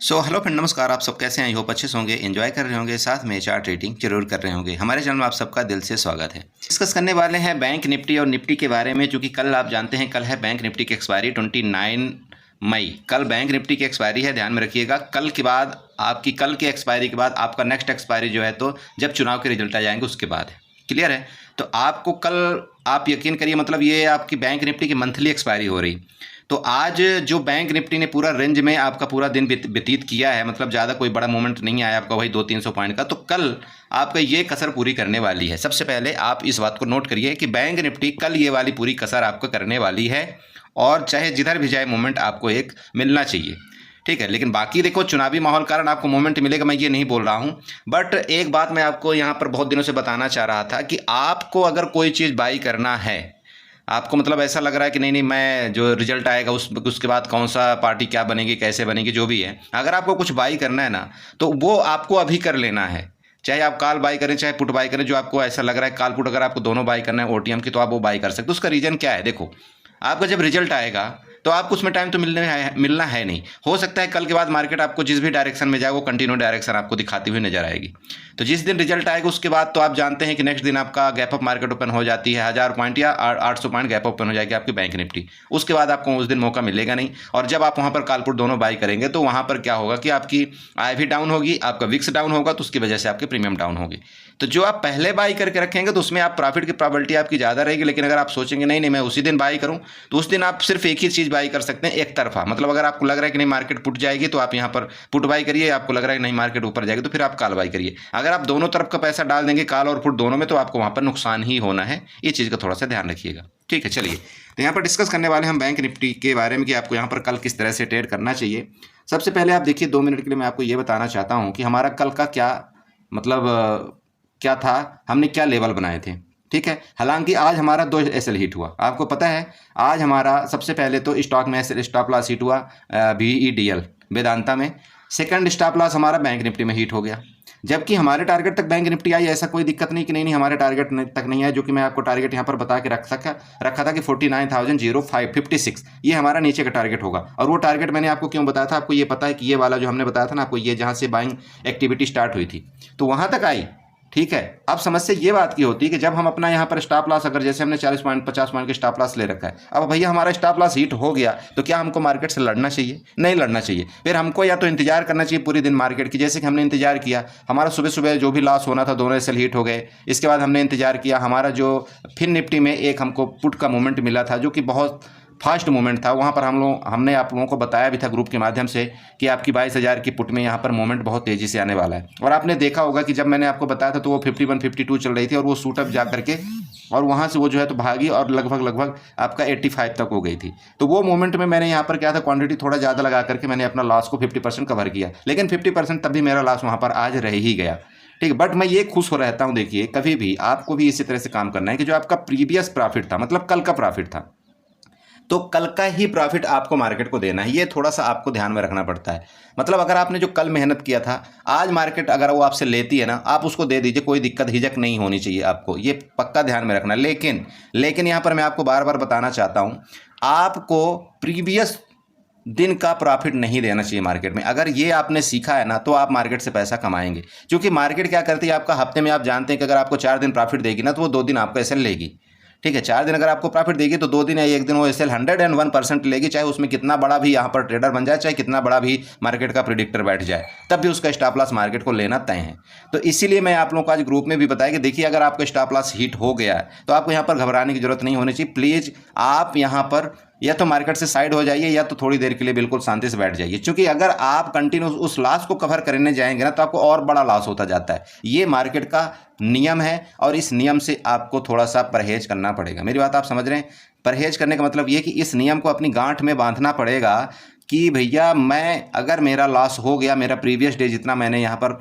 Hello friend, नमस्कार। आप सब कैसे हैं? आई होप अच्छे से होंगे, एंजॉय कर रहे होंगे, साथ में चार्ट ट्रेडिंग जरूर कर रहे होंगे। हमारे चैनल में आप सबका दिल से स्वागत है। डिस्कस करने वाले हैं बैंक निफ्टी और निफ्टी के बारे में, क्योंकि कल आप जानते हैं कल है बैंक निफ्टी की एक्सपायरी 29 मई। कल बैंक निफ्टी की एक्सपायरी है, ध्यान में रखिएगा। कल के बाद आपकी कल की एक्सपायरी के बाद आपका नेक्स्ट एक्सपायरी जो है तो जब चुनाव के रिजल्ट आ जाएंगे उसके बाद है। क्लियर है? तो आपको कल, आप यकीन करिए, मतलब ये आपकी बैंक निफ्टी की मंथली एक्सपायरी हो रही। तो आज जो बैंक निफ्टी ने पूरा रेंज में आपका पूरा दिन व्यतीत किया है, मतलब ज़्यादा कोई बड़ा मूवमेंट नहीं आया आपका, वही 200-300 पॉइंट का। तो कल आपका ये कसर पूरी करने वाली है। सबसे पहले आप इस बात को नोट करिए कि बैंक निफ्टी कल ये वाली पूरी कसर आपको करने वाली है, और चाहे जिधर भी जाए मूवमेंट आपको एक मिलना चाहिए। ठीक है, लेकिन बाकी देखो, चुनावी माहौल कारण आपको मोमेंट मिलेगा, मैं ये नहीं बोल रहा हूँ। बट एक बात मैं आपको यहाँ पर बहुत दिनों से बताना चाह रहा था कि आपको अगर कोई चीज़ बाई करना है, आपको मतलब ऐसा लग रहा है कि नहीं नहीं, मैं जो रिजल्ट आएगा उसके बाद कौन सा पार्टी क्या बनेगी, कैसे बनेगी, जो भी है, अगर आपको कुछ बाई करना है ना, तो वो आपको अभी कर लेना है। चाहे आप कॉल बाई करें चाहे पुट बाई करें, जो आपको ऐसा लग रहा है कॉल पुट अगर आपको दोनों बाई करना है ओटीएम की, तो आप वो बाई कर सकते हो। उसका रीज़न क्या है? देखो, आपका जब रिजल्ट आएगा तो आपको उसमें टाइम तो मिलना है नहीं। हो सकता है कल के बाद मार्केट आपको जिस भी डायरेक्शन में जाए वो कंटिन्यू डायरेक्शन आपको दिखाती हुई नजर आएगी। तो जिस दिन रिजल्ट आएगा उसके बाद तो आप जानते हैं कि नेक्स्ट दिन आपका गैप अप मार्केट ओपन हो जाती है, 1000 पॉइंट या 800 पॉइंट गैप ओपन हो जाएगी आपकी बैंक निफ्टी। उसके बाद आपको उस दिन मौका मिलेगा नहीं, और जब आप वहाँ पर कॉल पुट दोनों बाई करेंगे तो वहाँ पर क्या होगा कि आपकी आय भी डाउन होगी, आपका विक्स डाउन होगा, तो उसकी वजह से आपकी प्रीमियम डाउन होगी। तो जो आप पहले बाई करके रखेंगे तो उसमें आप प्रॉफिट की प्रोबेबिलिटी आपकी ज़्यादा रहेगी। लेकिन अगर आप सोचेंगे नहीं नहीं मैं उसी दिन बाई करूं, तो उस दिन आप सिर्फ एक ही चीज़ बाई कर सकते हैं, एक तरफा। मतलब अगर आपको लग रहा है कि नहीं मार्केट पुट जाएगी तो आप यहाँ पर पुट बाई करिए, आपको लग रहा है कि नहीं मार्केट ऊपर जाएगी तो फिर आप कॉल बाई करिए। अगर आप दोनों तरफ का पैसा डाल देंगे, कॉल और पुट दोनों में, तो आपको वहाँ पर नुकसान ही होना है। ये चीज़ का थोड़ा सा ध्यान रखिएगा। ठीक है, चलिए, तो यहाँ पर डिस्कस करने वाले हम बैंक निफ्टी के बारे में कि आपको यहाँ पर कल किस तरह से ट्रेड करना चाहिए। सबसे पहले आप देखिए, 2 मिनट के लिए मैं आपको ये बताना चाहता हूँ कि हमारा कल का क्या मतलब क्या था, हमने क्या लेवल बनाए थे। ठीक है, हालांकि आज हमारा 2 एसएल हिट हुआ, आपको पता है। आज हमारा सबसे पहले तो स्टॉक में स्टॉप लॉस हिट हुआ BEDL वेदांता में। सेकंड स्टॉप लॉस हमारा बैंक निफ्टी में हिट हो गया, जबकि हमारे टारगेट तक बैंक निफ्टी आई। ऐसा कोई दिक्कत नहीं कि नहीं हमारे टारगेट तक नहीं आया, जो कि मैं आपको टारगेट यहाँ पर बता के रखा था कि 49,056 ये हमारा नीचे का टारगेट होगा। और वो टारगेट मैंने आपको क्यों बताया था, आपको ये पता है कि ये वाला जो हमने बताया था ना आपको, ये जहाँ से बाइंग एक्टिविटी स्टार्ट हुई थी तो वहाँ तक आई। ठीक है, अब समस्या ये बात की होती है कि जब हम अपना यहाँ पर स्टॉप लॉस, अगर जैसे हमने 40 पॉइंट 50 पॉइंट के स्टॉप लॉस ले रखा है, अब भैया हमारा स्टॉप लॉस हिट हो गया तो क्या हमको मार्केट से लड़ना चाहिए? नहीं लड़ना चाहिए। फिर हमको या तो इंतजार करना चाहिए पूरी दिन मार्केट की, जैसे कि हमने इंतजार किया। हमारा सुबह सुबह जो भी लॉस होना था दोनों एसएल हिट हो गए। इसके बाद हमने इंतजार किया, हमारा जो फिर निफ्टी में एक हमको पुट का मूवमेंट मिला था जो कि बहुत फास्ट मूवमेंट था। वहाँ पर हमने आप लोगों को बताया भी था ग्रुप के माध्यम से कि आपकी 22,000 की पुट में यहाँ पर मूवमेंट बहुत तेज़ी से आने वाला है। और आपने देखा होगा कि जब मैंने आपको बताया था तो वो 51-52 चल रही थी, और वो शूटअप जा करके और वहाँ से वो जो है तो भागी और लगभग आपका 85 तक हो गई थी। तो वो मोमेंट में मैंने यहाँ पर क्या था, क्वांटिटी थोड़ा ज़्यादा लगा करके मैंने अपना लॉस को 50% कवर किया, लेकिन 50% तब भी मेरा लॉस वहाँ पर आज रह ही गया। ठीक, बट मैं ये खुश हो रहता हूँ। देखिए, कभी भी आपको भी इसी तरह से काम करना है कि जो आपका प्रीवियस प्रॉफिट था, मतलब कल का प्रॉफिट था, तो कल का ही प्रॉफिट आपको मार्केट को देना है। ये थोड़ा सा आपको ध्यान में रखना पड़ता है। मतलब अगर आपने जो कल मेहनत किया था, आज मार्केट अगर वो आपसे लेती है ना, आप उसको दे दीजिए, कोई दिक्कत हिचक नहीं होनी चाहिए आपको, ये पक्का ध्यान में रखना। लेकिन यहाँ पर मैं आपको बार बार बताना चाहता हूँ, आपको प्रीवियस दिन का प्रॉफिट नहीं देना चाहिए मार्केट में। अगर ये आपने सीखा है ना तो आप मार्केट से पैसा कमाएंगे। क्योंकि मार्केट क्या करती है, आपका हफ्ते में आप जानते हैं कि अगर आपको 4 दिन प्रॉफिट देगी ना तो वो 2 दिन आपको एसएल लेगी। ठीक है, 4 दिन अगर आपको प्रॉफिट देगी तो 2 दिन या 1 दिन वो एसएल 101% लेगी, चाहे उसमें कितना बड़ा भी यहाँ पर ट्रेडर बन जाए, चाहे कितना बड़ा भी मार्केट का प्रिडिक्टर बैठ जाए, तब भी उसका स्टॉप लॉस मार्केट को लेना तय है। तो इसीलिए मैं आप लोगों को आज ग्रुप में भी बताया कि देखिए, अगर आपका स्टॉप लॉस हिट हो गया है तो आपको यहाँ पर घबराने की जरूरत नहीं होनी चाहिए। प्लीज़ आप यहाँ पर या तो मार्केट से साइड हो जाइए या तो थोड़ी देर के लिए बिल्कुल शांति से बैठ जाइए। क्योंकि अगर आप कंटिन्यू उस लॉस को कवर करने जाएंगे ना तो आपको और बड़ा लॉस होता जाता है। ये मार्केट का नियम है और इस नियम से आपको थोड़ा सा परहेज करना पड़ेगा। मेरी बात आप समझ रहे हैं? परहेज करने का मतलब ये कि इस नियम को अपनी गांठ में बांधना पड़ेगा कि भैया, मैं अगर मेरा लॉस हो गया, मेरा प्रीवियस डे जितना मैंने यहाँ पर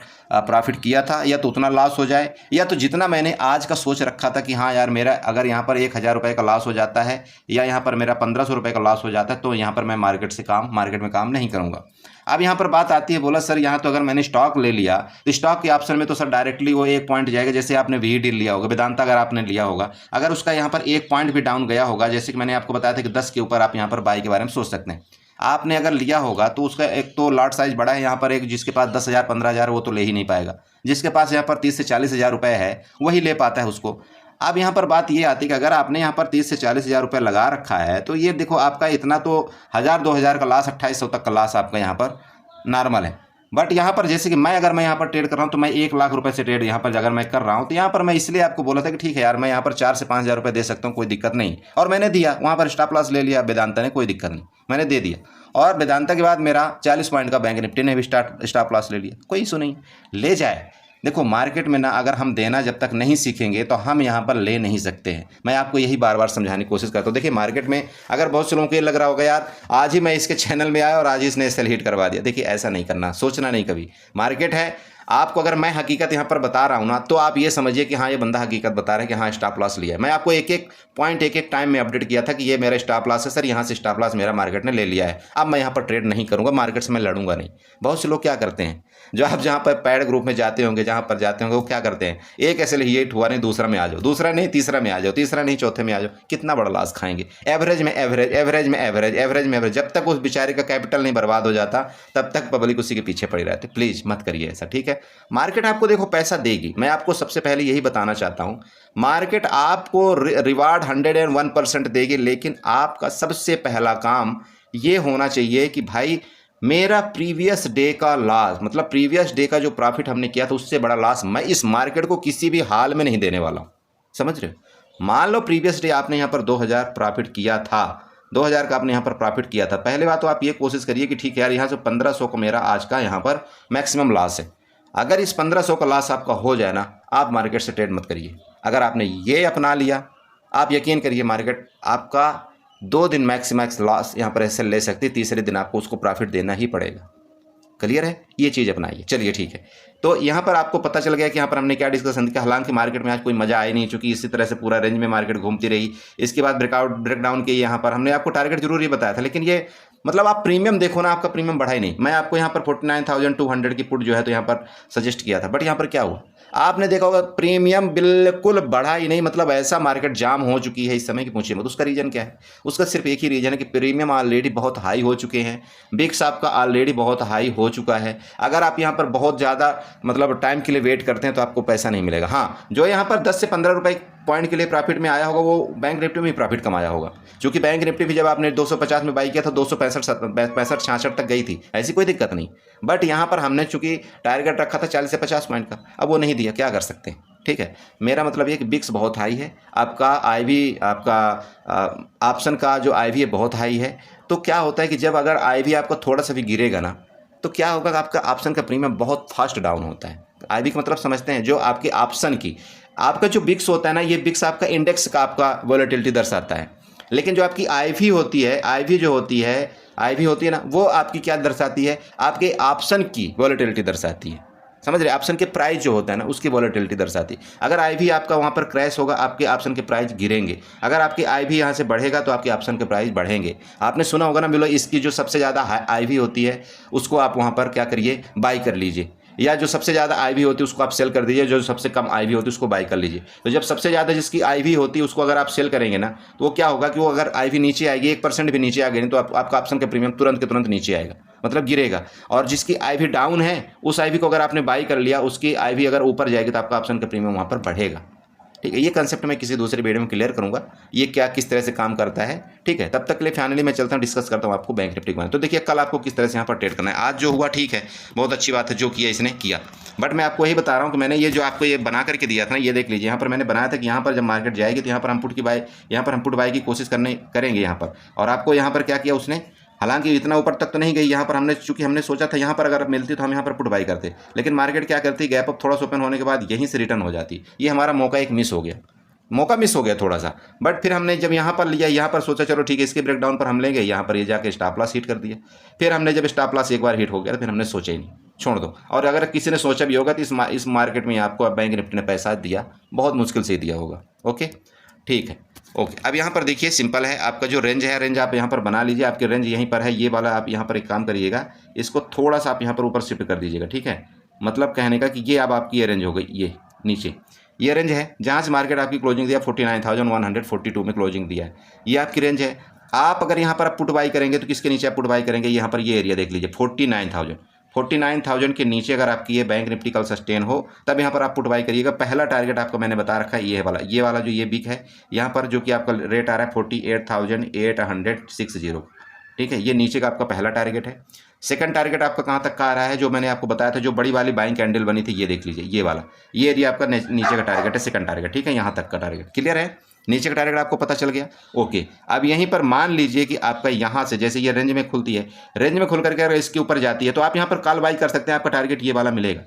प्रॉफिट किया था या तो उतना लॉस हो जाए, या तो जितना मैंने आज का सोच रखा था कि हाँ यार मेरा अगर यहाँ पर 1,000 रुपये का लॉस हो जाता है या यहाँ पर मेरा 1,500 रुपये का लॉस हो जाता है, तो यहाँ पर मैं मार्केट में काम नहीं करूँगा। अब यहाँ पर बात आती है, बोला सर यहाँ तो अगर मैंने स्टॉक ले लिया तो स्टॉक के ऑप्शन में तो सर डायरेक्टली वो 1 पॉइंट जाएगा। जैसे आपने VEDL लिया होगा, वेदांता अगर आपने लिया होगा, अगर उसका यहाँ पर 1 पॉइंट भी डाउन गया होगा, जैसे कि मैंने आपको बताया था कि 10 के ऊपर आप यहाँ पर बाई के बारे में सोच सकते हैं। आपने अगर लिया होगा तो उसका एक तो लॉट साइज बड़ा है, यहाँ पर एक जिसके पास 10,000 15,000 वो तो ले ही नहीं पाएगा, जिसके पास यहाँ पर 30 से 40,000 रुपये है वही ले पाता है उसको। अब यहाँ पर बात ये आती है कि अगर आपने यहाँ पर 30 से 40,000 रुपये लगा रखा है तो ये देखो आपका इतना तो 1,000-2,000 का लॉस, 2,800 तक का लॉस आपका यहाँ पर नॉर्मल है। बट यहाँ पर जैसे कि अगर मैं यहाँ पर ट्रेड कर रहा हूँ तो मैं 1,00,000 रुपये से ट्रेड यहाँ पर अगर मैं कर रहा हूँ तो यहाँ पर मैं इसलिए आपको बोला था कि ठीक है यार मैं यहाँ पर 4 से 5,000 रुपये दे सकता हूँ, कोई दिक्कत नहीं, और मैंने दिया वहाँ पर स्टॉप लॉस ले लिया वेदांता ने, कोई दिक्कत नहीं, मैंने दे दिया। और वेदांता के बाद मेरा 40 पॉइंट का बैंक निफ्टी ने भी स्टॉप लॉस ले लिया, कोई इशू नहीं, ले जाए। देखो मार्केट में ना अगर हम देना जब तक नहीं सीखेंगे तो हम यहाँ पर ले नहीं सकते हैं। मैं आपको यही बार बार समझाने की कोशिश करता हूँ। देखिए मार्केट में अगर बहुत से लोगों को ये लग रहा होगा यार आज ही मैं इसके चैनल में आया और आज ही इसने सेल हिट करवा दिया, देखिए ऐसा नहीं करना, सोचना नहीं कभी। मार्केट है, आपको अगर मैं हकीकत यहाँ पर बता रहा हूँ ना तो आप ये समझिए कि हाँ ये बंदा हकीकत बता रहा है कि हाँ स्टॉप लॉस लिया है। मैं आपको एक एक पॉइंट एक एक टाइम में अपडेट किया था कि ये मेरा स्टॉप लॉस है सर, यहाँ से स्टॉप लॉस मेरा मार्केट ने ले लिया है, अब मैं यहाँ पर ट्रेड नहीं करूँगा, मार्केट से मैं लड़ूंगा नहीं। बहुत से लोग क्या करते हैं, जो आप जहाँ पर पैड ग्रुप में जाते होंगे, जहाँ पर जाते होंगे, वो क्या करते हैं, एक ऐसे हिट हुआ नहीं दूसरा में आ जाओ, दूसरा नहीं तीसरा में आ जाओ, तीसरा नहीं चौथे में आ जाओ, कितना बड़ा लॉस खाएंगे। एवरेज में एवरेज, एवरेज में एवरेज, एवरेज में एवरेज, जब तक उस बेचारे का कैपिटल नहीं बर्बाद हो जाता तब तक पब्लिक उसी के पीछे पड़ी रहती। प्लीज़ मत करिए ऐसा, ठीक है। मार्केट आपको देखो पैसा देगी, मैं आपको सबसे पहले यही बताना चाहता हूँ, मार्केट आपको रिवार्ड 101% देगी, लेकिन आपका सबसे पहला काम ये होना चाहिए कि भाई मेरा प्रीवियस डे का लॉस, मतलब प्रीवियस डे का जो प्रॉफिट हमने किया था उससे बड़ा लॉस मैं इस मार्केट को किसी भी हाल में नहीं देने वाला हूँ, समझ रहे हो। मान लो प्रीवियस डे आपने यहाँ पर 2,000 प्रॉफिट किया था, 2,000 का आपने यहाँ पर प्रॉफिट किया था। पहले बात तो आप ये कोशिश करिए कि ठीक है यार यहाँ से 1,500 का मेरा आज का यहाँ पर मैक्सिमम लॉस है। अगर इस 1,500 का लॉस आपका हो जाए ना, आप मार्केट से ट्रेड मत करिए। अगर आपने ये अपना लिया, आप यकीन करिए मार्केट आपका 2 दिन मैक्स लॉस यहाँ पर ऐसे ले सकती है, तीसरे दिन आपको उसको प्रॉफिट देना ही पड़ेगा। क्लियर है, ये चीज़ अपनाइए। चलिए ठीक है, तो यहाँ पर आपको पता चल गया कि यहाँ पर हमने क्या डिस्कशन किया। हालांकि मार्केट में आज कोई मजा आया नहीं, चूंकि इसी तरह से पूरा रेंज में मार्केट घूमती रही। इसके बाद ब्रेकडाउन के यहाँ पर हमने आपको टारगेट जरूर ये बताया था, लेकिन ये मतलब आप प्रीमियम देखो ना, आपका प्रीमियम बढ़ा ही नहीं। मैं आपको यहाँ पर 49,200 की पुट जो है तो यहाँ पर सजेस्ट किया था, बट यहाँ पर क्या हुआ आपने देखा होगा, प्रीमियम बिल्कुल बढ़ा ही नहीं। मतलब ऐसा मार्केट जाम हो चुकी है इस समय की पूछिए मत। उसका रीज़न क्या है? उसका सिर्फ एक ही रीज़न है कि प्रीमियम ऑलरेडी बहुत हाई हो चुके हैं, बिक्स आपका ऑलरेडी बहुत हाई हो चुका है। अगर आप यहाँ पर बहुत ज़्यादा मतलब टाइम के लिए वेट करते हैं तो आपको पैसा नहीं मिलेगा। हाँ, जो यहाँ पर 10 से 15 रुपये पॉइंट के लिए प्रॉफिट में आया होगा वो बैंक निफ्टी में ही प्रॉफिट कमाया होगा, क्योंकि बैंक निफ्टी भी जब आपने 250 में बाई किया था 265-66 तक गई थी, ऐसी कोई दिक्कत नहीं। बट यहाँ पर हमने चूंकि टारगेट रखा था 40 से 50 पॉइंट का, अब वो नहीं दिया, क्या कर सकते हैं। ठीक है, मेरा मतलब ये कि बिक्स बहुत हाई है, आपका आईवी, आपका ऑप्शन का जो आईवी है बहुत हाई है। तो क्या होता है कि जब अगर आईवी आपका थोड़ा सा भी गिरेगा ना तो क्या होगा, आपका ऑप्शन का प्रीमियम बहुत फास्ट डाउन होता है। आईवी का मतलब समझते हैं, जो आपके ऑप्शन की आपका जो बिक्स होता है ना, ये बिक्स आपका इंडेक्स का आपका वोलेटिलिटी दर्शाता है। लेकिन जो आपकी आईवी होती है, आईवी जो होती है, आईवी होती है ना, वो आपकी क्या दर्शाती है, आपके ऑप्शन की वोलेटिलिटी दर्शाती है। समझ रहे, ऑप्शन के प्राइस जो होता है ना उसकी वोलेटिलिटी दर्शाती है। अगर आईवी आपका वहाँ पर क्रैश होगा, आपके ऑप्शन के प्राइस गिरेंगे। अगर आपके आईवी यहाँ से बढ़ेगा तो आपके ऑप्शन के प्राइस बढ़ेंगे। आपने सुना होगा ना, बोलो इसकी जो सबसे ज़्यादा आईवी होती है उसको आप वहाँ पर क्या करिए, बाई कर लीजिए, या जो सबसे ज़्यादा आईवी होती है उसको आप सेल कर दीजिए, जो सबसे कम आईवी होती है उसको बाई कर लीजिए। तो जब सबसे ज़्यादा जिसकी आईवी होती है उसको अगर आप सेल करेंगे ना तो वो क्या होगा कि वो अगर आईवी नीचे आएगी, 1% भी नीचे आ गई तो आपका ऑप्शन का प्रीमियम तुरंत के तुरंत नीचे आएगा, मतलब गिरेगा। और जिसकी आईवी डाउन है उस आईवी को अगर आपने बाई कर लिया, उसकी आईवी अगर ऊपर जाएगी तो आपका ऑप्शन का प्रीमियम वहाँ पर बढ़ेगा। ठीक है, ये कंसेप्ट मैं किसी दूसरे वीडियो में क्लियर करूंगा, ये क्या किस तरह से काम करता है। ठीक है, तब तक के लिए फाइनली मैं चलता हूँ, डिस्कस करता हूँ आपको बैंक निफ्टी के बारे में। तो देखिए कल आपको किस तरह से यहाँ पर ट्रेड करना है। आज जो हुआ ठीक है, बहुत अच्छी बात है, जो किया इसने किया, बट मैं आपको यही बता रहा हूँ कि मैंने ये जो आपको ये बना करके दिया था ना, ये देख लीजिए, यहाँ पर मैंने बनाया था कि यहाँ पर जब मार्केट जाएगी तो यहाँ पर हम पुट बाय की कोशिश करेंगे यहाँ पर। और आपको यहाँ पर क्या किया उसने, हालांकि इतना ऊपर तक तो नहीं गई यहाँ पर, चूंकि हमने सोचा था यहाँ पर अगर मिलती तो हम यहाँ पर पुट बाई करते, लेकिन मार्केट क्या करती, गैप अप थोड़ा सा ओपन होने के बाद यहीं से रिटर्न हो जाती। ये हमारा मौका एक मिस हो गया थोड़ा सा। बट फिर हमने जब यहाँ पर लिया, यहाँ पर सोचा चलो ठीक है इसके ब्रेकडाउन पर हम लेंगे, यहाँ पर ये जाके स्टॉप लॉस हिट कर दिया। फिर हमने जब स्टॉप लॉस एक बार हिट हो गया तो फिर हमने सोचा ही नहीं, छोड़ दो। और अगर किसी ने सोचा भी होगा तो इस मार्केट में आपको बैंक निफ्टी ने पैसा दिया, बहुत मुश्किल से दिया होगा। ओके, ठीक है, ओके। अब यहाँ पर देखिए सिंपल है, आपका जो रेंज है, रेंज आप यहाँ पर बना लीजिए, आपके रेंज यहीं पर है, ये वाला आप यहाँ पर एक काम करिएगा, इसको थोड़ा सा आप यहाँ पर ऊपर शिफ्ट कर दीजिएगा। ठीक है, मतलब कहने का कि ये अब आपकी ये रेंज हो गई, ये नीचे ये रेंज है जहाँ से मार्केट आपकी क्लोजिंग दिया 49,142 में क्लोजिंग दिया है, ये आपकी रेंज है। आप अगर यहाँ पर आप पुट बाई करेंगे तो किसके नीचे आप पुट बाई करेंगे, यहाँ पर ये एरिया देख लीजिए 49,000 के नीचे अगर आपकी ये बैंक निफ्टी कल सस्टेन हो तब यहाँ पर आप पुट बाई करिएगा। पहला टारगेट आपको मैंने बता रखा है ये वाला जो ये बिग है यहाँ पर, जो कि आपका रेट आ रहा है 48,860। ठीक है, ये नीचे का आपका पहला टारगेट है। सेकंड टारगेट आपका कहाँ तक का आ रहा है, जो मैंने आपको बताया था, जो बड़ी वाली बाइंग कैंडल बनी थी, ये देख लीजिए ये वाला, ये एरिया आपका नीचे का टारगेट है, सेकंड टारगेट। ठीक है, यहाँ तक का टारगेट क्लियर है, नीचे का टारगेट आपको पता चल गया। ओके, अब यहीं पर मान लीजिए कि आपका यहाँ से जैसे ये रेंज में खुलती है, रेंज में खुल करके अगर इसके ऊपर जाती है तो आप यहाँ पर कॉल बाई कर सकते हैं, आपका टारगेट ये वाला मिलेगा।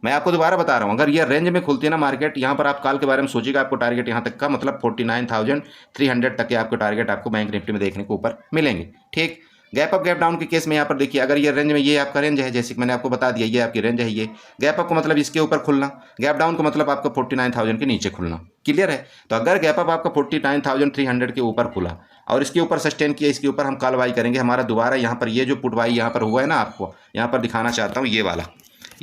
मैं आपको दोबारा बता रहा हूँ, अगर ये रेंज में खुलती है ना मार्केट, यहाँ पर आप कॉल के बारे में सोचिएगा, आपको टारगेट यहाँ तक का मतलब 49,300 तक के आपको टारगेट आपको बैंक निफ्टी में देखने को ऊपर मिलेंगे। ठीक, गैप अप गैप डाउन के केस में यहाँ पर देखिए, अगर ये रेंज में, ये आपका रेंज है, जैसे कि मैंने आपको बता दिया ये आपकी रेंज है, ये गैप अप को मतलब इसके ऊपर खुलना, गैप डाउन को मतलब आपका 49,000 के नीचे खुलना। क्लियर है, तो अगर गैप अप आपका 49,300 के ऊपर खुला और इसके ऊपर सस्टेन किया, इसके ऊपर हम कॉल बाई करेंगे। हमारा दोबारा यहाँ पर ये जो पुट बाई यहाँ पर हुआ है ना, आपको यहाँ पर दिखाना चाहता हूँ, ये वाला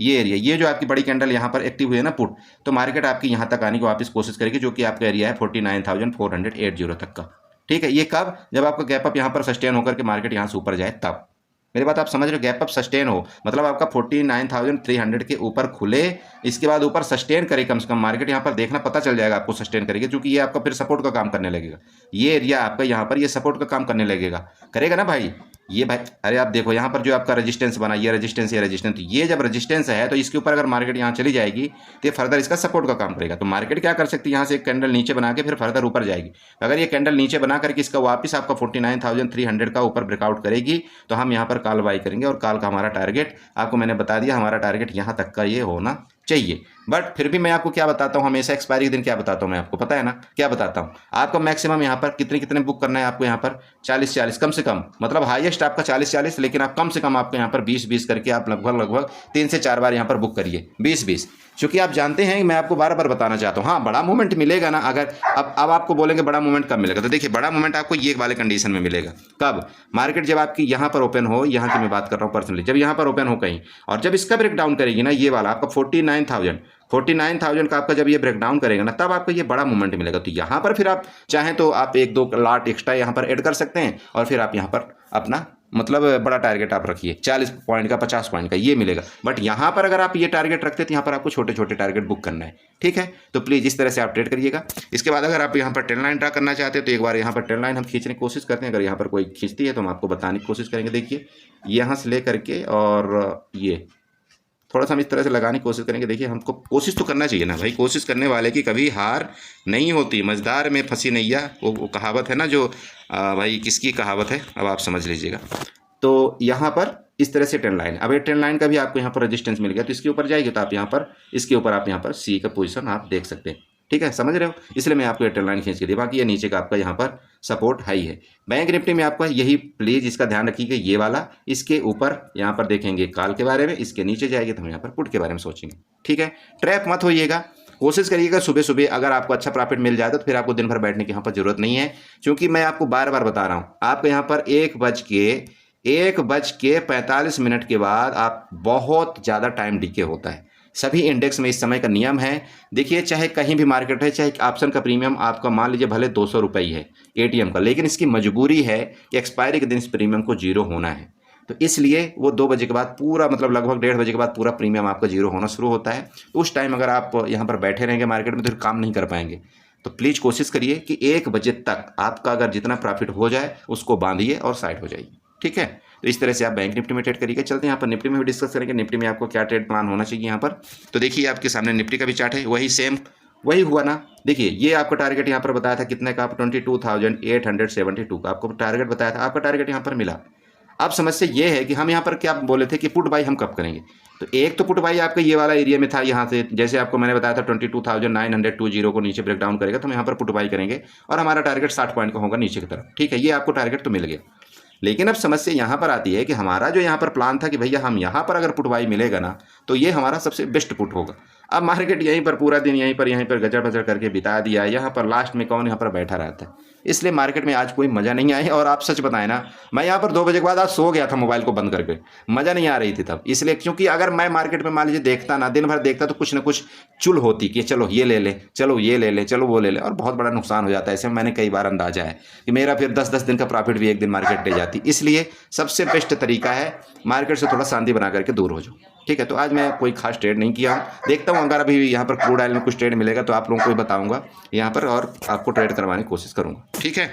ये एरिया, ये जो आपकी बड़ी कैंडल यहाँ पर एक्टिव हुई है ना पुट, तो मार्केट आपकी यहाँ तक आने की वापस कोशिश करेगी, जो कि आपका एरिया है 49,480 तक का। ठीक है, ये कब, जब आपका गैप अप यहाँ पर सस्टेन होकर के मार्केट यहाँ से ऊपर जाए तब। मेरी बात आप समझ रहे हो, गैप अप सस्टेन हो मतलब आपका 49,300 के ऊपर खुले, इसके बाद ऊपर सस्टेन करे, कम से कम मार्केट यहाँ पर देखना पता चल जाएगा आपको सस्टेन करेगी, क्योंकि ये आपका फिर सपोर्ट का काम करने लगेगा। ये एरिया आपका यहाँ पर ये सपोर्ट का काम करने लगेगा, करेगा ना भाई ये भाई। अरे आप देखो यहाँ पर जो आपका रेजिस्टेंस बना, ये रेजिस्टेंस, ये रेजिस्टेंस, तो ये जब रेजिस्टेंस है तो इसके ऊपर अगर मार्केट यहाँ चली जाएगी तो फर्दर इसका सपोर्ट का काम करेगा। तो मार्केट क्या कर सकती है, यहाँ से एक कैंडल नीचे बना के फिर फर्दर ऊपर जाएगी। अगर ये कैंडल नीचे बना करके इसका वापस आपका 49,300 का ऊपर ब्रेकआउट करेगी तो हम यहाँ पर कॉल बाई करेंगे, और कॉल का हमारा टारगेट आपको मैंने बता दिया, हमारा टारगेट यहाँ तक का ये होना चाहिए। बट फिर भी मैं आपको क्या बताता हूँ, हमेशा एक्सपायरी के दिन क्या बताता हूँ मैं आपको, पता है ना क्या बताता हूँ, आपका मैक्सिमम यहाँ पर कितने बुक करना है आपको, यहाँ पर 40 कम से कम, मतलब हाईएस्ट आपका 40, लेकिन आप कम से कम आपको यहाँ पर 20 करके आप लगभग 3 से 4 बार यहाँ पर बुक करिए, 20, क्योंकि आप जानते हैं मैं आपको बार बार बताना चाहता हूँ। हाँ, बड़ा मूवमेंट मिलेगा ना, अगर अब आपको बोलेंगे बड़ा मूवमेंट कब मिलेगा, तो देखिए बड़ा मूवमेंट आपको ये वाले कंडीशन में मिलेगा। कब, मार्केट जब आपकी यहाँ पर ओपन हो, यहाँ की मैं बात कर रहा हूँ पर्सनली, जब यहाँ पर ओपन हो कहीं और जब इसका ब्रेक डाउन करेगी ना, ये वाला आपका 49,000 का आपका जब ये ब्रेक डाउन करेगा ना, तब आपको ये बड़ा मूवमेंट मिलेगा। तो यहाँ पर फिर आप चाहें तो आप 1-2 लाट एक्स्ट्रा यहाँ पर ऐड कर सकते हैं, और फिर आप यहाँ पर अपना मतलब बड़ा टारगेट आप रखिए, 40 पॉइंट का, 50 पॉइंट का, ये मिलेगा। बट यहाँ पर अगर आप ये टारगेट रखते हैं तो यहाँ पर आपको छोटे छोटे टारगेट बुक करना है। ठीक है, तो प्लीज़ इस तरह से आप ट्रेड करिएगा। इसके बाद अगर आप यहाँ पर ट्रेंड लाइन ड्रा करना चाहते हैं तो एक बार यहाँ पर ट्रेंड लाइन हम खींचने की कोशिश करते हैं। अगर यहाँ पर कोई खींचती है तो हम आपको बताने की कोशिश करेंगे। देखिए यहाँ से ले करके और ये थोड़ा सा हम इस तरह से लगाने की कोशिश करेंगे। देखिए हमको कोशिश तो करना चाहिए ना भाई, कोशिश करने वाले की कभी हार नहीं होती, मझदार में फंसी नैया, वो कहावत है ना, जो भाई किसकी कहावत है अब आप समझ लीजिएगा। तो यहाँ पर इस तरह से ट्रेंड लाइन, अब ये ट्रेंड लाइन का भी आपको यहाँ पर रेजिस्टेंस मिल गया, तो इसके ऊपर जाएगी तो आप यहाँ पर इसके ऊपर आप यहाँ पर सी का पोजीशन आप देख सकते हैं। ठीक है, समझ रहे हो, इसलिए मैं आपको ये ट्रेंड लाइन खींच के दी। बाकी ये नीचे का आपका यहाँ पर सपोर्ट हाई है। बैंक निफ्टी में आपका यही प्लीज़ इसका ध्यान रखिएगा, ये वाला इसके ऊपर यहाँ पर देखेंगे कॉल के बारे में, इसके नीचे जाएगी तो हम यहाँ पर पुट के बारे में सोचेंगे। ठीक है, ट्रैप मत होइएगा, कोशिश करिएगा सुबह सुबह अगर आपको अच्छा प्रॉफिट मिल जाता तो फिर आपको दिन भर बैठने की यहाँ पर जरूरत नहीं है, क्योंकि मैं आपको बार बार बता रहा हूँ, आपको यहाँ पर 1:45 के बाद आप बहुत ज़्यादा टाइम डीके होता है सभी इंडेक्स में। इस समय का नियम है, देखिए चाहे कहीं भी मार्केट है, चाहे ऑप्शन का प्रीमियम आपका मान लीजिए भले 200 रुपये ही है एटीएम का, लेकिन इसकी मजबूरी है कि एक्सपायरी के दिन इस प्रीमियम को जीरो होना है। तो इसलिए वो 2 बजे के बाद पूरा मतलब लगभग 1:30 बजे के बाद पूरा प्रीमियम आपका जीरो होना शुरू होता है। तो उस टाइम अगर आप यहाँ पर बैठे रहेंगे मार्केट में तो फिर काम नहीं कर पाएंगे। तो प्लीज़ कोशिश करिए कि 1 बजे तक आपका अगर जितना प्रॉफिट हो जाए उसको बांधिए और साइड हो जाइए। ठीक है, तो इस तरह से आप बैंक निफ्टी में ट्रेड करिएगा। चलते हैं यहाँ पर निफ्टी में भी डिस्कस करेंगे, निफ्टी में आपको क्या ट्रेड प्लान होना चाहिए यहाँ पर। तो देखिए आपके सामने निफ्टी का भी चार्ट है, वही सेम वही हुआ ना। देखिए ये आपका टारगेट यहाँ पर बताया था कितने का, आप 22,872 का आपको टारगेट बताया था, आपका टारगेट यहाँ पर मिला। अब समस्या ये है कि हम यहाँ पर क्या बोले थे कि पुट बाई हम कब करेंगे। तो एक तो पुट बाई आपका ये वाला एरिया में था, यहाँ से जैसे आपको मैंने बताया था 22,920 को नीचे ब्रेक डाउन करेगा तो हम यहाँ पर पुट बाई करेंगे और हमारा टारगेट 60 पॉइंट का होगा नीचे की तरफ। ठीक है, ये आपको टारगेट तो मिल गया। लेकिन अब समस्या यहाँ पर आती है कि हमारा जो यहाँ पर प्लान था कि भैया हम यहाँ पर अगर पुट बाई मिलेगा ना तो ये हमारा सबसे बेस्ट पुट होगा। अब मार्केट यहीं पर पूरा दिन यहीं पर गजर बजर करके बिता दिया, यहाँ पर लास्ट में कौन यहाँ पर बैठा रहता है। इसलिए मार्केट में आज कोई मज़ा नहीं आया। और आप सच बताएं ना, मैं यहाँ पर 2 बजे के बाद आज सो गया था मोबाइल को बंद करके, मज़ा नहीं आ रही थी तब। इसलिए क्योंकि अगर मैं मार्केट में मान लीजिए देखता ना, दिन भर देखता, तो कुछ ना कुछ चुल होती कि चलो ये ले ले, चलो ये ले ले, चलो वो ले ले, और बहुत बड़ा नुकसान हो जाता है। ऐसे में मैंने कई बार अंदाजा है कि मेरा फिर 10-10 दिन का प्रॉफिट भी एक दिन मार्केट ले जाती। इसलिए सबसे बेस्ट तरीका है मार्केट से थोड़ा शांति बना करके दूर हो जाओ। ठीक है, तो आज मैं कोई खास ट्रेड नहीं किया हूँ, देखता हूँ अगर अभी यहाँ पर क्रूड ऑयल में कुछ ट्रेड मिलेगा तो आप लोगों को भी बताऊंगा यहाँ पर, और आपको ट्रेड करवाने की कोशिश करूँगा। ठीक है,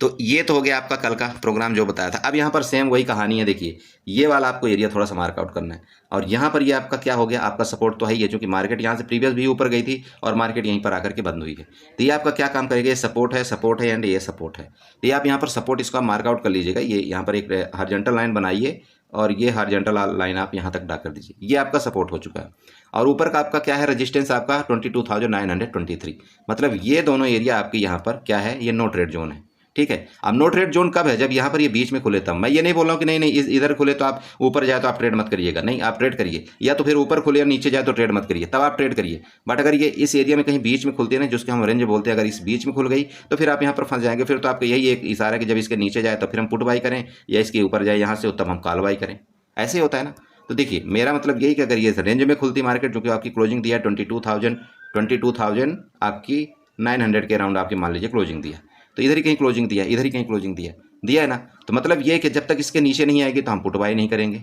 तो ये तो हो गया आपका कल का प्रोग्राम जो बताया था। अब यहाँ पर सेम वही कहानी है। देखिए, ये वाला आपको एरिया थोड़ा सा मार्कआउट करना है, और यहाँ पर ये आपका क्या हो गया, आपका सपोर्ट तो है ही है, क्योंकि मार्केट यहाँ से प्रीवियस भी ऊपर गई थी और मार्केट यहीं पर आकर के बंद हुई है। तो ये आपका क्या काम करेगा, ये सपोर्ट है एंड ये सपोर्ट है। तो ये आप यहाँ पर सपोर्ट इसको मार्कआउट कर लीजिएगा। ये यहाँ पर एक हॉरिजॉन्टल लाइन बनाइए और ये हॉरिजॉन्टल लाइन आप यहाँ तक ड्रा कर दीजिए। ये आपका सपोर्ट हो चुका है, और ऊपर का आपका क्या है, रेजिस्टेंस आपका 22,923। मतलब ये दोनों एरिया आपके यहाँ पर क्या है, ये नो ट्रेड जोन है। ठीक है, अब नो ट्रेड जोन कब है, जब यहाँ पर ये बीच में खुले तब। मैं ये नहीं बोल रहा हूँ कि नहीं इधर खुले तो आप ऊपर जाए तो आप ट्रेड मत करिएगा, नहीं, आप ट्रेड करिए, या तो फिर ऊपर खुले और नीचे जाए तो ट्रेड मत करिए, तब आप ट्रेड करिए। बट अगर ये इस एरिया में कहीं बीच में खुलती है ना, जिसको हम रेंज बोलते हैं, अगर इस बीच में खुल गई तो फिर आप यहाँ पर फंस जाएंगे। फिर तो आपका यही एक इशारा है कि जब इसके नीचे जाए तो फिर हम पुट बाई करें, या इसके ऊपर जाए यहाँ से तब हम कॉल बाई करें। ऐसे ही होता है ना। तो देखिए, मेरा मतलब यही कि अगर ये रेंज में खुलती मार्केट, जो कि आपकी क्लोजिंग दिया 22,000 आपकी 900 के अराउंड आपकी मान लीजिए क्लोजिंग दिया, तो इधर ही कहीं क्लोजिंग दिया, इधर ही कहीं क्लोजिंग दिया है ना। तो मतलब ये कि जब तक इसके नीचे नहीं आएगी तो हम पुट बाई नहीं करेंगे,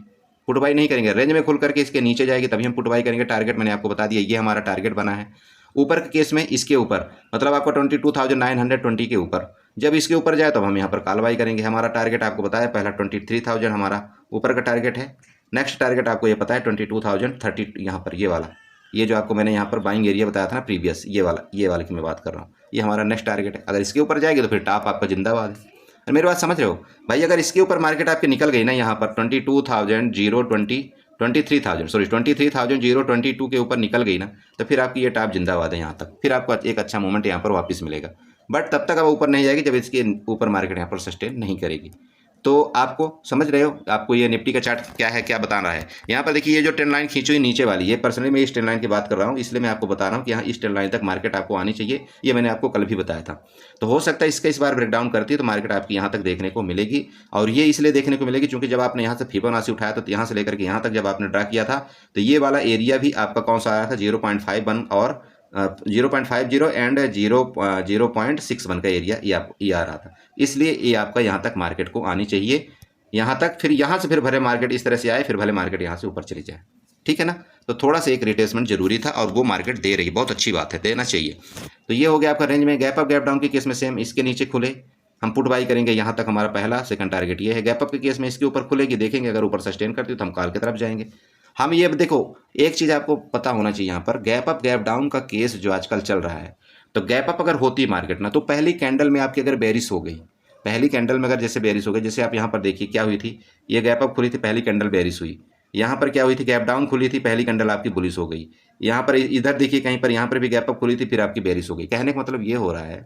पुट बाई नहीं करेंगे। रेंज में खुल करके इसके नीचे जाएगी तभी हम पुट बाई करेंगे। टारगेट मैंने आपको बता दिया, ये हमारा टारगेट बना है। ऊपर के केस में इसके ऊपर मतलब आपका 22,920 के ऊपर, जब इसके ऊपर जाए तब हम यहाँ पर कॉल बाई करेंगे। हमारा टारगेट आपको बताया पहला 23,000 हमारा ऊपर का टारगेट है। नेक्स्ट टारगेट आपको ये पता है 22,030, यहाँ पर ये वाला, ये जो आपको मैंने यहाँ पर बाइंग एरिया बताया था ना प्रीवियस, ये वाला की मैं बात कर रहा हूँ, ये हमारा नेक्स्ट टारगेट है। अगर इसके ऊपर जाएगी तो फिर टॉप आपका जिंदाबाद है। और मेरी बात समझ रहे हो भाई, अगर इसके ऊपर मार्केट आपकी निकल गई ना यहाँ पर 23,022 के ऊपर निकल गई ना, तो फिर आपकी ये टॉप जिंदाबाद है यहाँ तक, फिर आपको एक अच्छा मोमेंट यहाँ पर वापस मिलेगा। बट तब तक अब ऊपर नहीं जाएगी जब इसके ऊपर मार्केट यहाँ पर सस्टेन नहीं करेगी। तो आपको समझ रहे हो, आपको ये निफ्टी का चार्ट क्या है, क्या बता रहा है। यहाँ पर देखिए, ये जो ट्रेंड लाइन खींची हुई नीचे वाली, ये पर्सनली मैं इस ट्रेंड लाइन की बात कर रहा हूँ, इसलिए मैं आपको बता रहा हूँ कि यहाँ इस ट्रेंड लाइन तक मार्केट आपको आनी चाहिए। ये मैंने आपको कल भी बताया था। तो हो सकता है इसका इस बार ब्रेकडाउन करती है तो मार्केट आपकी यहाँ तक देखने को मिलेगी। और ये इसलिए देखने को मिलेगी क्योंकि जब आपने यहाँ से फिबोनाची उठाया तो यहाँ से लेकर के यहाँ तक जब आपने ड्रा किया था, तो ये वाला एरिया भी आपका कौन सा आया था, 0.51 और 0.50 एंड 0.61 का एरिया ये आ रहा था। इसलिए ये आपका यहाँ तक मार्केट को आनी चाहिए, यहाँ तक, फिर यहाँ से फिर भले मार्केट इस तरह से आए, फिर भले मार्केट यहाँ से ऊपर चली जाए। ठीक है ना। तो थोड़ा सा एक रिट्रेसमेंट जरूरी था और वो मार्केट दे रही है, बहुत अच्छी बात है, देना चाहिए। तो ये हो गया आपका रेंज में। गैप अप गैप डाउन के केस में सेम, इसके नीचे खुले हम पुट बाई करेंगे, यहाँ तक हमारा पहला सेकंड टारगेट ये है। गैप अप के केस में इसके ऊपर खुलेगी, देखेंगे अगर ऊपर सस्टेन करती है तो हम कॉल की तरफ जाएंगे। हम ये देखो, एक चीज़ आपको पता होना चाहिए, यहाँ पर गैप अप गैप डाउन का केस जो आजकल चल रहा है, तो गैप अप अगर होती मार्केट ना, तो पहली कैंडल में आपकी अगर बेरिश हो गई, पहली कैंडल में अगर जैसे बेरिश हो गई, जैसे आप यहाँ पर देखिए क्या हुई थी, ये गैप अप खुली थी, पहली कैंडल बेरिश हुई। यहाँ पर क्या हुई थी, गैप डाउन खुली थी, पहली कैंडल आपकी बुलिश हो गई। यहाँ पर इधर देखिए कहीं पर, यहाँ पर भी गैप अप खुली थी, फिर आपकी बेरिश हो गई। कहने का मतलब ये हो रहा है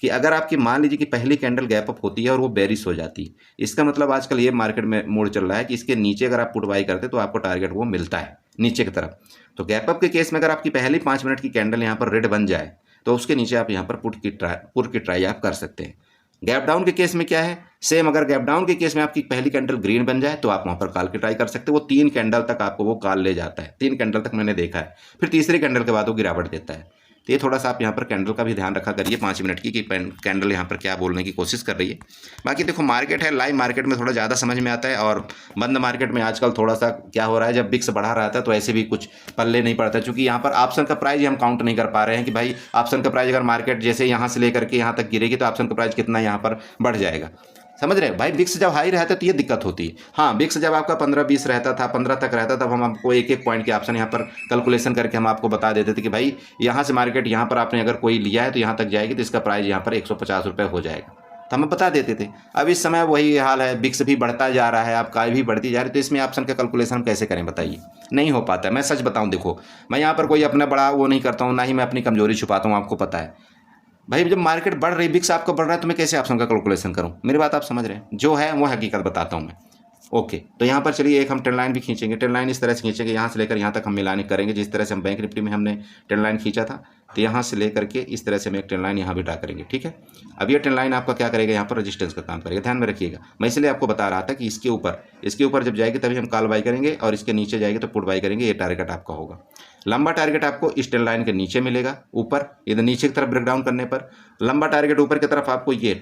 कि अगर आपकी मान लीजिए कि पहली कैंडल गैप अप होती है और वो बेरिश हो जाती है, इसका मतलब आजकल ये मार्केट में मोड चल रहा है कि इसके नीचे अगर आप पुट बाई करते तो आपको टारगेट वो मिलता है नीचे की तरफ। तो गैप अप के केस में अगर आपकी पहली 5 मिनट की कैंडल यहाँ पर रेड बन जाए तो उसके नीचे आप यहाँ पर पुट की ट्राई आप कर सकते हैं। गैप डाउन के केस में क्या है, सेम, अगर गैप डाउन के केस में आपकी पहली कैंडल ग्रीन बन जाए तो आप वहां पर कॉल की ट्राई कर सकते हो। वो 3 कैंडल तक आपको वो कॉल ले जाता है, 3 कैंडल तक मैंने देखा है, फिर तीसरी कैंडल के बाद वो गिरावट देता है। तो ये थोड़ा सा आप यहाँ पर कैंडल का भी ध्यान रखा करिए 5 मिनट की, कि कैंडल यहाँ पर क्या बोलने की कोशिश कर रही है। बाकी देखो, मार्केट है, लाइव मार्केट में थोड़ा ज़्यादा समझ में आता है, और बंद मार्केट में आजकल थोड़ा सा क्या हो रहा है, जब बिक्स बढ़ा रहा था तो ऐसे भी कुछ पल्ले नहीं पड़ता, क्योंकि यहाँ पर ऑप्शन का प्राइस हम काउंट नहीं कर पा रहे हैं कि भाई ऑप्शन का प्राइस अगर मार्केट जैसे यहाँ से लेकर के यहाँ तक गिरेगी तो ऑप्शन का प्राइस कितना यहाँ पर बढ़ जाएगा। समझ रहे हैं भाई, बिक्स जब हाई रहता है तो ये दिक्कत होती है। हाँ, बिक्स जब आपका 15-20 रहता था, 15 तक रहता, तब हम आपको एक एक पॉइंट के ऑप्शन यहाँ पर कैलकुलेशन करके हम आपको बता देते थे कि भाई यहाँ से मार्केट यहाँ पर आपने अगर कोई लिया है तो यहाँ तक जाएगी तो इसका प्राइस यहाँ पर 150 रुपये हो जाएगा, तो हमें बता देते थे। अब इस समय वही हाल है, बिक्स भी बढ़ता जा रहा है, आपका भी बढ़ती जा रही है, तो इसमें ऑप्शन का कैलकुलेशन हम कैसे करें बताइए, नहीं हो पाता है। मैं सच बताऊँ, देखो मैं यहाँ पर कोई अपना बड़ा वो नहीं करता हूँ, ना ही मैं अपनी कमजोरी छुपाता हूँ, आपको पता है भाई। जब मार्केट बढ़ रही, बिक्स आपका बढ़ रहा है, तो मैं कैसे ऑप्शन का कैलकुलेशन करूं? मेरी बात आप समझ रहे हैं, जो है वो हकीकत बताता हूं मैं। ओके, तो यहाँ पर चलिए एक हम ट्रेंड लाइन भी खींचेंगे। ट्रेंड लाइन इस तरह से खींचेंगे, यहाँ से लेकर यहाँ तक हम मिलाने करेंगे। जिस तरह से हम बैंक निफ्टी में हमने ट्रेंड लाइन खींचा था, तो यहाँ से लेकर के इस तरह से हम एक ट्रेंड लाइन यहाँ भी ड्रा करेंगे। ठीक है, अब ये ट्रेंड लाइन आपका क्या करेगा, यहाँ पर रेजिस्टेंस का काम करेगा। ध्यान में रखिएगा, मैं इसलिए आपको बता रहा था कि इसके ऊपर जब जाएगी तभी हम कॉल बाई करेंगे, और इसके नीचे जाएगी तो पुट बाई करेंगे। ये टारगेट आपका होगा। लंबा टारगेट आपको इस ट्रेंड लाइन के नीचे मिलेगा, ऊपर इधर नीचे की तरफ ब्रेकडाउन करने पर लंबा टारगेट ऊपर की तरफ आपको ये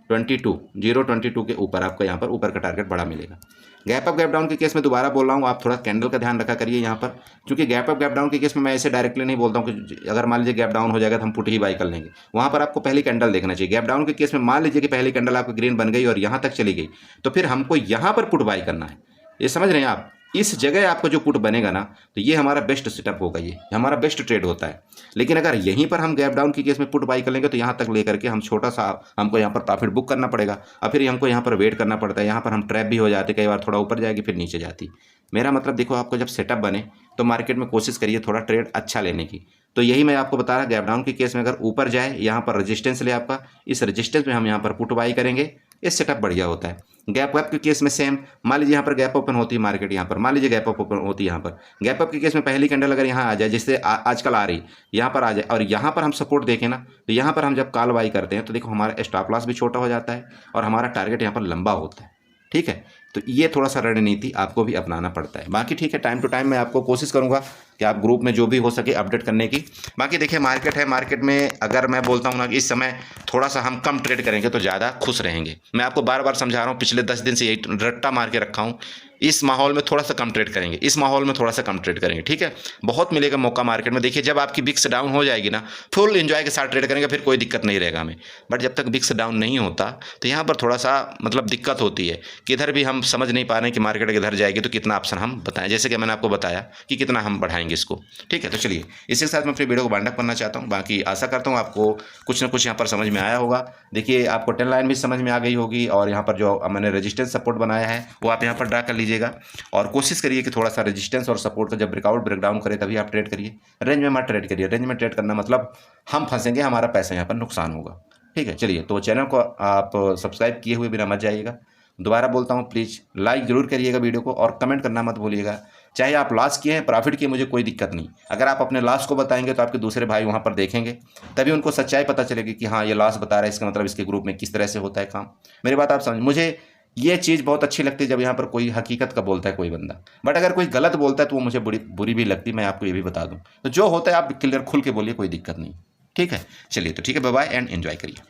23,022 के ऊपर आपका यहाँ पर ऊपर का टारगेट बड़ा मिलेगा। गैप अप गैप डाउन के केस में दोबारा बोल रहा हूँ, आप थोड़ा कैंडल का ध्यान रखा करिए यहाँ पर, क्योंकि गैप अप गैप डाउन के केस में मैं ऐसे डायरेक्टली नहीं बोलता हूँ कि अगर मान लीजिए गैप डाउन हो जाएगा तो हम पुट ही बाई कर लेंगे। वहाँ पर आपको पहली कैंडल देखना चाहिए। गैप डाउन के केस में मान लीजिए कि पहली कैंडल आपकी ग्रीन बन गई और यहाँ तक चली गई, तो फिर हमको यहाँ पर पुट बाई करना है। ये समझ रहे हैं आप, इस जगह आपको जो पुट बनेगा ना, तो ये हमारा बेस्ट सेटअप होगा, ये हमारा बेस्ट ट्रेड होता है। लेकिन अगर यहीं पर हम गैप डाउन के केस में पुट बाई कर लेंगे तो यहाँ तक लेकर के हम छोटा सा हमको यहाँ पर प्रॉफिट बुक करना पड़ेगा, और फिर हमको यहाँ पर वेट करना पड़ता है। यहाँ पर हम ट्रैप भी हो जाते, कई बार थोड़ा ऊपर जाएगी फिर नीचे जाती। मेरा मतलब देखो, आपको जब सेटअप बने तो मार्केट में कोशिश करिए थोड़ा ट्रेड अच्छा लेने की। तो यही मैं आपको बता रहा, गैप डाउन के केस में अगर ऊपर जाए, यहाँ पर रजिस्टेंस ले आपका, इस रजिस्टेंस में हम यहाँ पर पुट बाई करेंगे, ये सेटअप बढ़िया होता है। गैप अप के केस में सेम, मान लीजिए यहाँ पर गैप ओपन होती है मार्केट, यहाँ पर मान लीजिए गैप अप ओपन होती है यहाँ पर। गैप अप के केस में पहली कैंडल अगर यहाँ आ जाए, जिससे आजकल आ रही, यहाँ पर आ जाए और यहाँ पर हम सपोर्ट देखें ना, तो यहाँ पर हम जब कॉल बाई करते हैं तो देखो हमारा स्टॉप लॉस भी छोटा हो जाता है और हमारा टारगेट यहाँ पर लंबा होता है। ठीक है, तो ये थोड़ा सा रणनीति आपको भी अपनाना पड़ता है। बाकी ठीक है, टाइम टू टाइम मैं आपको कोशिश करूंगा कि आप ग्रुप में जो भी हो सके अपडेट करने की। बाकी देखिए मार्केट है, मार्केट में अगर मैं बोलता हूं ना कि इस समय थोड़ा सा हम कम ट्रेड करेंगे तो ज़्यादा खुश रहेंगे। मैं आपको बार बार समझा रहा हूँ, पिछले 10 दिन से यही रट्टा मार के रखा हूँ। इस माहौल में थोड़ा सा कम ट्रेड करेंगे, इस माहौल में थोड़ा सा कम ट्रेड करेंगे। ठीक है, बहुत मिलेगा मौका मार्केट में। देखिए जब आपकी बिक्स डाउन हो जाएगी ना, फुल एंजॉय के साथ ट्रेड करेंगे, फिर कोई दिक्कत नहीं रहेगा हमें। बट जब तक बिक्स डाउन नहीं होता तो यहाँ पर थोड़ा सा मतलब दिक्कत होती है कि इधर भी हम समझ नहीं पा रहे हैं कि मार्केट इधर जाएगी तो कितना ऑप्शन हम बताएं, जैसे कि मैंने आपको बताया कि कितना हम बढ़ाएंगे इसको। ठीक है, तो चलिए इसी के साथ मैं अपनी वीडियो को वाइंड अप करना चाहता हूँ। बाकी आशा करता हूँ आपको कुछ ना कुछ यहाँ पर समझ में आया होगा। देखिए आपको ट्रेंड लाइन भी समझ में आ गई होगी, और यहाँ पर जो मैंने रेजिस्टेंस सपोर्ट बनाया है वो आप यहाँ पर ड्रा कर लीजिएगा, और कोशिश करिए कि थोड़ा सा रेजिस्टेंस और सपोर्ट का जब ब्रेकआउट ब्रेकडाउन करे तभी आप ट्रेड करिए। रेंज में मत ट्रेड करिए, रेंज में ट्रेड करना मतलब हम फंसेंगे, हमारा पैसा यहाँ पर नुकसान होगा। ठीक है, चलिए तो चैनल को आप सब्सक्राइब किए हुए बिना मत जाइएगा। दोबारा बोलता हूँ, प्लीज़ लाइक जरूर करिएगा वीडियो को, और कमेंट करना मत भूलिएगा। चाहे आप लॉस किए हैं प्रॉफिट किए, मुझे कोई दिक्कत नहीं। अगर आप अपने लॉस को बताएंगे तो आपके दूसरे भाई वहाँ पर देखेंगे, तभी उनको सच्चाई पता चलेगी कि हाँ ये लॉस बता रहा है, इसका मतलब इसके ग्रुप में किस तरह से होता है काम। मेरी बात आप समझ, मुझे ये चीज़ बहुत अच्छी लगती है जब यहाँ पर कोई हकीकत का बोलता है कोई बंदा। बट अगर कोई गलत बोलता है तो वो मुझे बुरी भी लगती है, मैं आपको ये भी बता दूँ। तो जो होता है आप क्लियर खुल के बोलिए, कोई दिक्कत नहीं। ठीक है, चलिए तो ठीक है, बाय बाय एंड एंजॉय करिए।